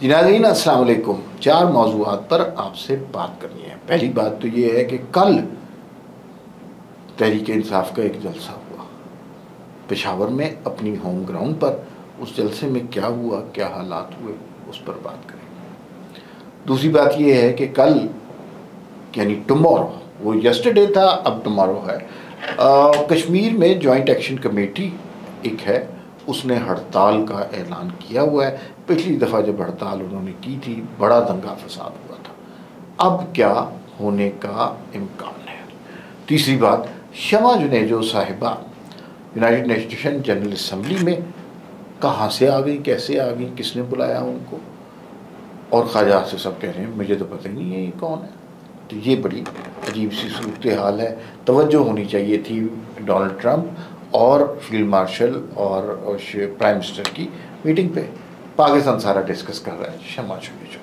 जी नाज़रीन अस्सलाम वालेकुम। 4 मौज़ूआत पर आपसे बात करनी है। पहली बात तो ये है कि कल तहरीक इंसाफ का एक जलसा हुआ पेशावर में अपनी होम ग्राउंड पर। उस जलसे में क्या हुआ, क्या हालात हुए, उस पर बात करेंगे। दूसरी बात ये है कि कल यानी टुमारो, वो यस्टरडे था अब टुमारो है, कश्मीर में जॉइंट एक्शन कमेटी एक है, उसने हड़ताल का ऐलान किया हुआ है। पिछली दफ़ा जब हड़ताल उन्होंने की थी बड़ा दंगा फसाद हुआ था। अब क्या होने का इम्कान है। तीसरी बात, शमा जुनेजो साहिबा यूनाइटेड नेशन जनरल असम्बली में कहाँ से आ गई, कैसे आ गई, किसने बुलाया उनको, और ख्वाजा से सब कह रहे हैं मुझे तो पता ही नहीं है ये कौन है। तो ये बड़ी अजीब सी सूरत हाल है। तवज्जो होनी चाहिए थी डोनाल्ड ट्रंप और फील्ड मार्शल और प्राइम मिनिस्टर की मीटिंग पे। पाकिस्तान सारा डिस्कस कर रहा है शमा जुनेजो।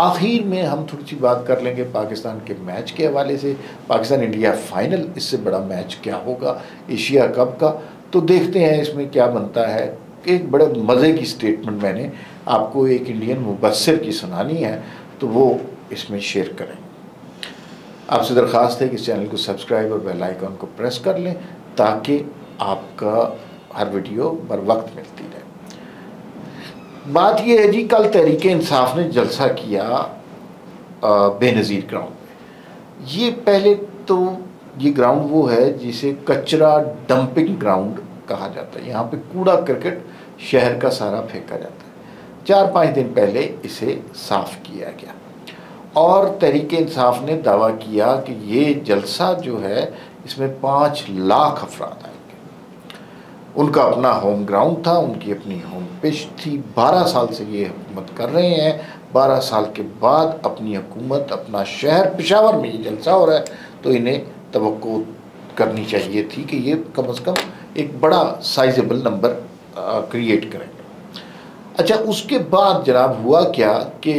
आखिर में हम थोड़ी सी बात कर लेंगे पाकिस्तान के मैच के हवाले से। पाकिस्तान इंडिया फाइनल, इससे बड़ा मैच क्या होगा एशिया कप का, तो देखते हैं इसमें क्या बनता है। एक बड़े मज़े की स्टेटमेंट मैंने आपको एक इंडियन मुबस्सिर की सुनानी है, तो वो इसमें शेयर करें। आपसे दरख्वास्त है कि इस चैनल को सब्सक्राइब और बेल आइकन को प्रेस कर लें ताकि आपका हर वीडियो बर वक्त मिलती रहे। बात यह है जी, कल तहरीक इंसाफ ने जलसा किया बेनज़ीर ग्राउंड में। ये पहले तो ये ग्राउंड वो है जिसे कचरा डंपिंग ग्राउंड कहा जाता है। यहाँ पे कूड़ा करकट शहर का सारा फेंका जाता है। 4-5 दिन पहले इसे साफ़ किया गया और तहरीक इंसाफ ने दावा किया कि ये जलसा जो है इसमें 5 लाख अफराद आएंगे। उनका अपना होम ग्राउंड था, उनकी अपनी होम पिच थी। 12 साल से ये हुकूमत कर रहे हैं। 12 साल के बाद अपनी हुकूमत, अपना शहर पेशावर में ये जलसा हो रहा है, तो इन्हें तवक्को करनी चाहिए थी कि ये कम से कम एक बड़ा साइजेबल नंबर क्रिएट करेंगे। अच्छा, उसके बाद जनाब हुआ क्या कि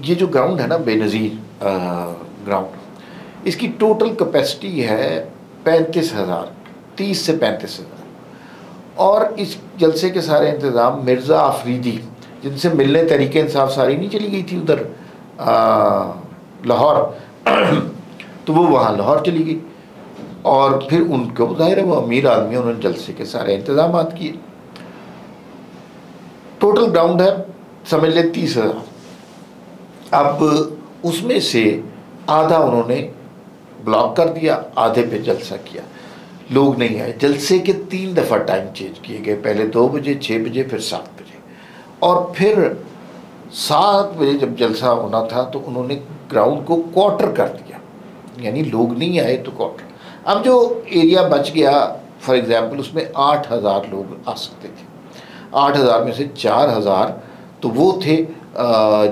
ये जो ग्राउंड है ना बेनज़ीर ग्राउंड, इसकी टोटल कैपेसिटी है 35,000, 30 से 35,000। और इस जलसे के सारे इंतज़ाम मिर्ज़ा आफरीदी, जिनसे मिलने तहरीक इंसाफ सारी नहीं चली गई थी उधर लाहौर तो वो वहाँ लाहौर चली गई और फिर उनको ज़ाहिर है वो अमीर आदमी, उन्होंने जलसे के सारे इंतज़ाम किए। टोटल ग्राउंड है समझ लें 30,000। अब उसमें से आधा उन्होंने ब्लॉक कर दिया, आधे पे जलसा किया। लोग नहीं आए। जलसे के 3 दफ़ा टाइम चेंज किए गए, पहले 2 बजे, 6 बजे, फिर 7 बजे। और फिर 7 बजे जब जलसा होना था तो उन्होंने ग्राउंड को क्वार्टर कर दिया, यानी लोग नहीं आए तो क्वार्टर। अब जो एरिया बच गया फॉर एग्ज़ाम्पल, उसमें 8,000 लोग आ सकते थे। 8,000 में से 4,000 तो वो थे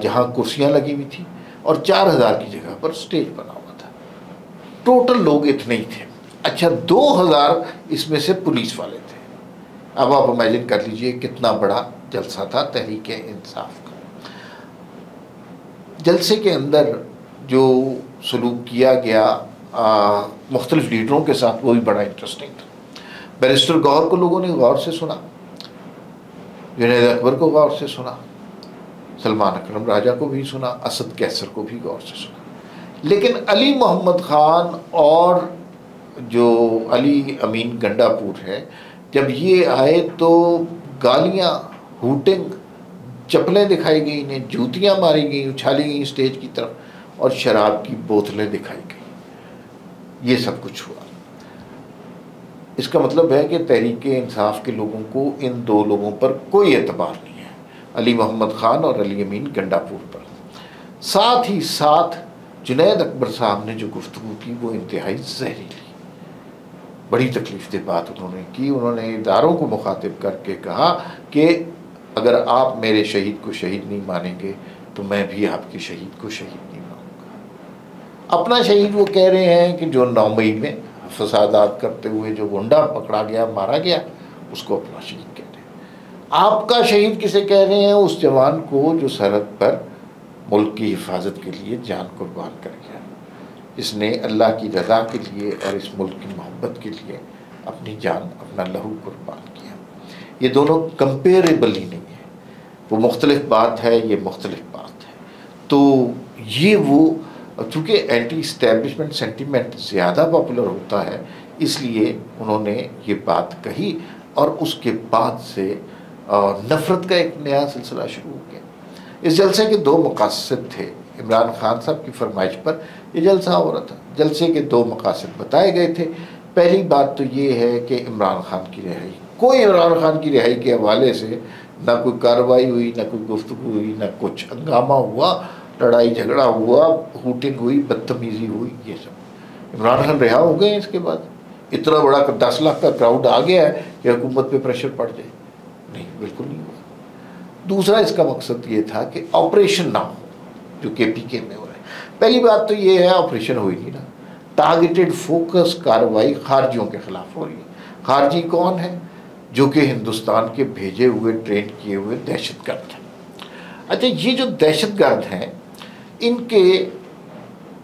जहाँ कुर्सियाँ लगी हुई थी और 4,000 की जगह पर स्टेज बना हुआ था। टोटल लोग इतने ही थे। अच्छा, 2,000 इसमें से पुलिस वाले थे। अब आप इमेजिन कर लीजिए कितना बड़ा जलसा था तहरीक इंसाफ का। जलसे के अंदर जो सलूक किया गया मुख्तलिफ लीडरों के साथ, वो भी बड़ा इंटरेस्टिंग था। बैरिस्टर गौहर को लोगों ने गौर से सुना, जुनैद अकबर को गौर से सुना, सलमान अकरम राजा को भी सुना, असद कैसर को भी गौर से सुना। लेकिन अली मोहम्मद ख़ान और जो अली अमीन गंडापुर है, जब ये आए तो गालियाँ, हूटिंग, चप्पलें दिखाई गई, इन्हें जूतियाँ मारी गई, उछाली गई स्टेज की तरफ और शराब की बोतलें दिखाई गई। ये सब कुछ हुआ। इसका मतलब है कि तहरीक इंसाफ के लोगों को इन 2 लोगों पर कोई एतबार नहीं है, अली मोहम्मद ख़ान और अली अमीन गंडापुर पर। साथ ही साथ जुनैद अकबर साहब ने जो गुफ्तगू की वो इंतहाई जहरीली, बड़ी तकलीफ दे बात उन्होंने की। उन्होंने इदारों को मुखातिब करके कहा कि अगर आप मेरे शहीद को शहीद नहीं मानेंगे तो मैं भी आपके शहीद को शहीद नहीं मानूंगा। अपना शहीद वो कह रहे हैं कि जो 9 मई में फसादात करते हुए जो गुंडा पकड़ा गया, मारा गया, उसको अपना शहीद कह रहे हैं। आपका शहीद किसे कह रहे हैं? उस जवान को जो सरहद पर मुल्क की हिफाजत के लिए जान कुर्बान कर गया, इसने अल्लाह की रज़ा के लिए और इस मुल्क की मोहब्बत के लिए अपनी जान, अपना लहू कुर्बान किया। ये दोनों कंपेरेबल ही नहीं है। वो मुख्तलिफ बात है, ये मुख्तलिफ बात है। तो ये वो चूँकि एंटी इस्टेब्लिशमेंट सेंटीमेंट ज़्यादा पॉपुलर होता है, इसलिए उन्होंने ये बात कही और उसके बाद से नफ़रत का एक नया सिलसिला शुरू हो गया। इस जलसे के दो मकासद थे। इमरान खान साहब की फरमाइश पर ये जलसा हो रहा था। जलसे के दो मकासद बताए गए थे। पहली बात तो ये है कि इमरान खान की रिहाई, कोई इमरान खान की रिहाई के हवाले से ना कोई कार्रवाई हुई, ना कोई गुफ्तगू हुई, ना कुछ हंगामा हुआ, लड़ाई झगड़ा हुआ, हूटिंग हुई, बदतमीज़ी हुई, ये सब। इमरान खान रिहा हो गए। इसके बाद इतना बड़ा 10 लाख का क्राउड आ गया है कि हुकूमत पे प्रेशर पड़ जाए? नहीं, बिल्कुल नहीं हुआ। दूसरा इसका मकसद ये था कि ऑपरेशन ना हो जो KPK में हो रहा है। पहली बात तो ये है, ऑपरेशन हो ही नहीं ना। टारगेटेड फोकस कार्रवाई खारजियों के खिलाफ हो रही है। खारजी कौन है? जो कि हिंदुस्तान के भेजे हुए, ट्रेन किए हुए दहशतगर्द हैं। अच्छा, ये जो दहशतगर्द हैं,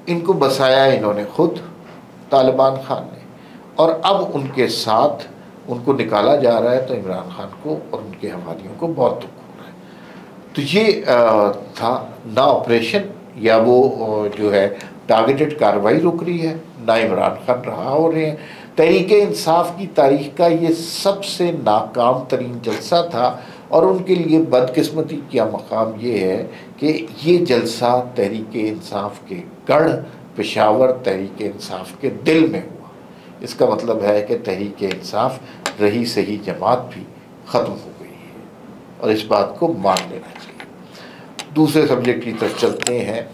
इनको बसाया इन्होंने खुद, तालिबान खान ने, और अब उनके साथ उनको निकाला जा रहा है। तो इमरान खान को और उनके हवालियों को बहुत दुख हो रहा है। तो ये था ना ऑपरेशन, या वो जो है टारगेटेड कार्रवाई रुक रही है, ना इमरान खान रहा हो रहे हैं। तहरीके इंसाफ की तारीख का ये सबसे नाकाम तरीन जलसा था, और उनके लिए बदकिस्मती का मकाम ये है कि ये जलसा तहरीके इंसाफ के गढ़ पेशावर तहरीके इंसाफ के दिल में हुआ। इसका मतलब है कि तहरीके इंसाफ रही सही जमात भी ख़त्म हो गई है, और इस बात को मान लेना चाहिए। दूसरे सब्जेक्ट की तरफ चलते हैं।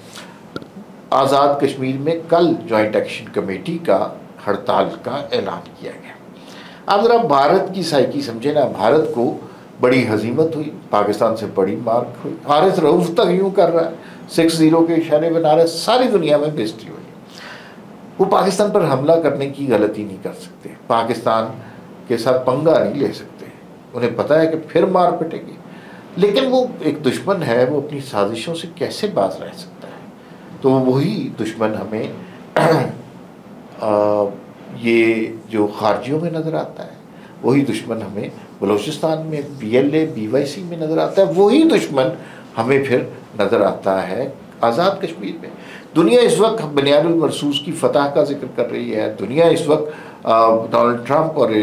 आज़ाद कश्मीर में कल जॉइंट एक्शन कमेटी का हड़ताल का ऐलान किया गया। अब ज़रा भारत की साइकी समझे ना। भारत को बड़ी हजीमत हुई, पाकिस्तान से बड़ी मार हुई। हारिस रऊफ तक यूँ कर रहा है, 6-0 के इशारे बना रहा है, सारी दुनिया में बेइज्जती हुई। वो पाकिस्तान पर हमला करने की गलती नहीं कर सकते, पाकिस्तान के साथ पंगा नहीं ले सकते। उन्हें पता है कि फिर मार पिटेगी, लेकिन वो एक दुश्मन है, वो अपनी साजिशों से कैसे बाज रह सकता है? तो वही दुश्मन हमें ये जो खारजियों में नज़र आता है, वही दुश्मन हमें बलूचिस्तान में PLA BYC में नज़र आता है, वही दुश्मन हमें फिर नज़र आता है आज़ाद कश्मीर में। दुनिया इस वक्त बुनियादुल मरसूस की फतह का जिक्र कर रही है। दुनिया इस वक्त डोनाल्ड ट्रंप और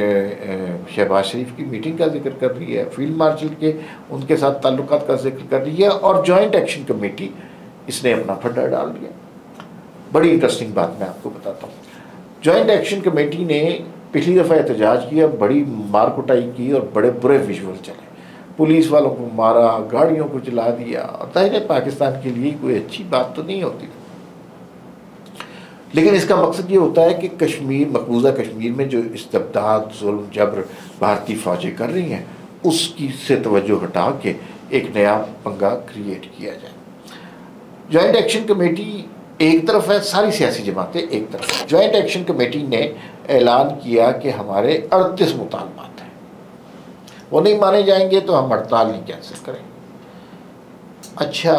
शहबाज शरीफ की मीटिंग का जिक्र कर रही है, फील्ड मार्शल के उनके साथ ताल्लुकात का जिक्र कर रही है, और जॉइंट एक्शन कमेटी इसने अपना फंडा डाल दिया। बड़ी इंटरेस्टिंग बात मैं आपको बताता हूँ। जॉइंट एक्शन कमेटी ने पिछली दफ़ा एहतजाज किया, बड़ी मार कुटाई की और बड़े बुरे विजुअल चले। पुलिस वालों को मारा, गाड़ियों को जला दिया। जाहिर है पाकिस्तान के लिए कोई अच्छी बात तो नहीं होती, लेकिन इसका मकसद ये होता है कि कश्मीर, मकबूजा कश्मीर में जो इस्तिबदाद, जुल्म, जबर भारतीय फ़ौजें कर रही हैं, उसकी से तवज्जो हटा के एक नया पंगा क्रिएट किया जाए। जॉइंट एक्शन कमेटी एक तरफ है, सारी सियासी जमातें एक तरफ है। जॉइंट एक्शन कमेटी ने ऐलान किया कि हमारे 38 मुतालबात हैं, वो नहीं माने जाएंगे तो हम हड़ताल नहीं कैंसिल करेंगे। अच्छा,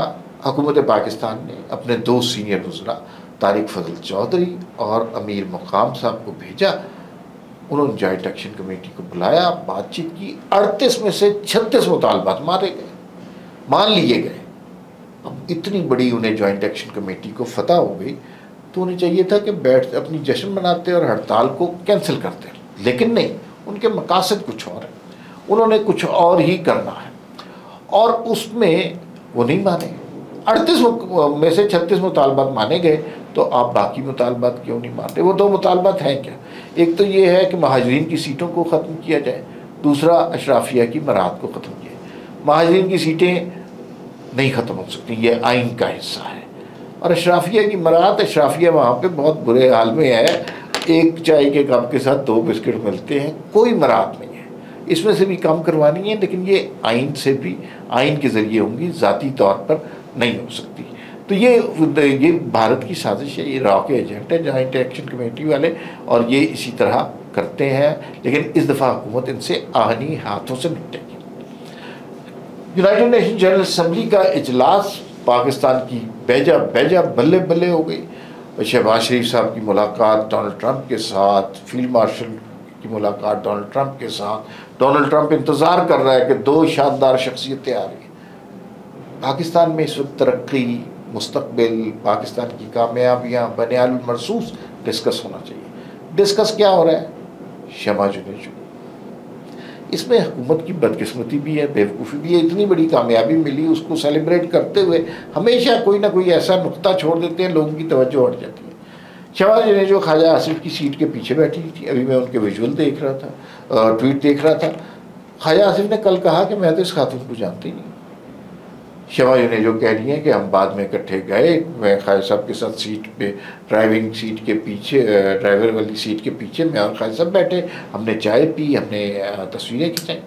हुकूमत पाकिस्तान ने अपने 2 सीनियर वज़रा तारिक फजल चौधरी और अमीर मुकाम साहब को भेजा। उन्होंने जॉइंट एक्शन कमेटी को बुलाया, बातचीत की। 38 में से 36 मुतालबात मान लिए गए। अब इतनी बड़ी उन्हें जॉइंट एक्शन कमेटी को फतह हो गई, तो उन्हें चाहिए था कि बैठ अपनी जश्न मनाते और हड़ताल को कैंसिल करते, लेकिन नहीं, उनके मकासद कुछ और है। उन्होंने कुछ और ही करना है, और उसमें वो नहीं माने। 38 में से 36 मुतालबात माने गए, तो आप बाकी मुतालबात क्यों नहीं मानते? वो 2 मुतालबात हैं क्या? एक तो ये है कि महाजरीन की सीटों को ख़त्म किया जाए, दूसरा अशराफिया की मराहत को ख़त्म किया जाए। महाजरीन की सीटें नहीं ख़त्म हो सकती, ये आइन का हिस्सा है। और अशराफिया की मराहत, अशराफिया वहाँ पे बहुत बुरे हाल में है, एक चाय के कप के साथ 2 बिस्किट मिलते हैं, कोई मराहत नहीं है। इसमें से भी कम करवानी है, लेकिन ये आइन से भी, आइन के ज़रिए होंगी, ज़ाती तौर पर नहीं हो सकती। तो ये भारत की साजिश है, ये रॉ के एजेंट है जॉइंट एक्शन कमेटी वाले, और ये इसी तरह करते हैं। लेकिन इस दफ़ा हुकूमत इनसे आहनी हाथों से निपटेगी। यूनाइटेड नेशन जनरल असम्बली का इजलास पाकिस्तान की बेजा बल्ले बल्ले हो गई। शहबाज शरीफ साहब की मुलाकात डोनाल्ड ट्रंप के साथ, फील्ड मार्शल की मुलाकात डोनाल्ड ट्रंप के साथ। डोनाल्ड ट्रंप इंतज़ार कर रहा है कि 2 शानदार शख्सियतें आ रही हैं, पाकिस्तान में इस वक्त तरक्की, मुस्तकबिल, पाकिस्तान की कामयाबियाँ बनियाल महसूस डिस्कस होना चाहिए। डिस्कस क्या हो रहा है? शमा जुनेजो। इसमें हुकूमत की बदकिस्मती भी है, बेवकूफ़ी भी है। इतनी बड़ी कामयाबी मिली, उसको सेलिब्रेट करते हुए हमेशा कोई ना कोई ऐसा नुक्ता छोड़ देते हैं, लोगों की तवज्जो हट जाती है। शमा जुनेजो ख्वाजा आसिफ की सीट के पीछे बैठी थी। अभी मैं उनके विजुअल देख रहा था, ट्वीट देख रहा था। ख्वाजा आसिफ ने कल कहा कि मैं तो इस खातून को जानती नहीं। शमा जुनेजो कह रही हैं कि हम बाद में इकट्ठे गए, मैं ख्वाजा साहब के साथ सीट पे, ड्राइविंग सीट के पीछे, ड्राइवर वाली सीट के पीछे मैं और ख्वाजा साहब बैठे, हमने चाय पी, हमने तस्वीरें खिंचाई।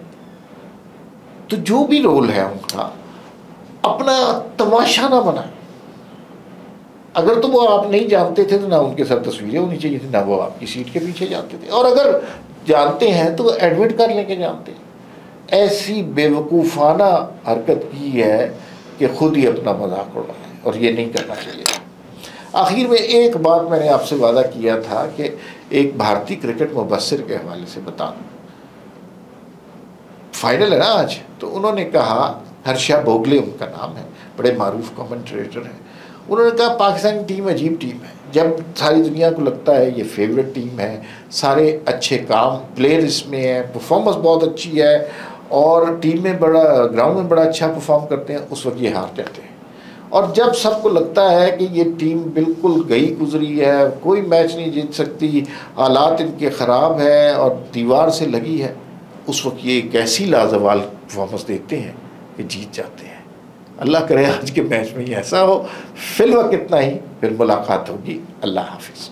तो जो भी रोल है उनका, अपना तमाशा ना बनाए। अगर तो वो आप नहीं जानते थे तो ना उनके साथ तस्वीरें होनी चाहिए थी, ना वो आपकी सीट के पीछे जाते थे। और अगर जानते हैं तो एडमिट कर लेके जानते हैं। ऐसी बेवकूफ़ाना हरकत की है कि खुद ही अपना मजाक उड़ाए, और ये नहीं करना चाहिए। आखिर में एक बात मैंने आपसे वादा किया था कि एक भारतीय क्रिकेट मुबस्सिर के हवाले से बता दूँ। फाइनल है ना आज, तो उन्होंने कहा, हर्षा भोगले उनका नाम है, बड़े मारूफ कमेंटेटर हैं। उन्होंने कहा पाकिस्तान की टीम अजीब टीम है। जब सारी दुनिया को लगता है ये फेवरेट टीम है, सारे अच्छे काम प्लेयर इसमें है, परफॉर्मेंस बहुत अच्छी है और टीम में बड़ा, ग्राउंड में बड़ा अच्छा परफॉर्म करते हैं, उस वक्त ये हार जाते हैं। और जब सबको लगता है कि ये टीम बिल्कुल गई गुजरी है, कोई मैच नहीं जीत सकती, हालात इनके ख़राब है और दीवार से लगी है, उस वक्त ये एक ऐसी लाजवाल परफॉर्मेंस देते हैं कि जीत जाते हैं। अल्लाह करे आज के मैच में ही ऐसा हो। फिल वक्त इतना ही, फिर मुलाकात होगी। अल्लाह हाफिज़।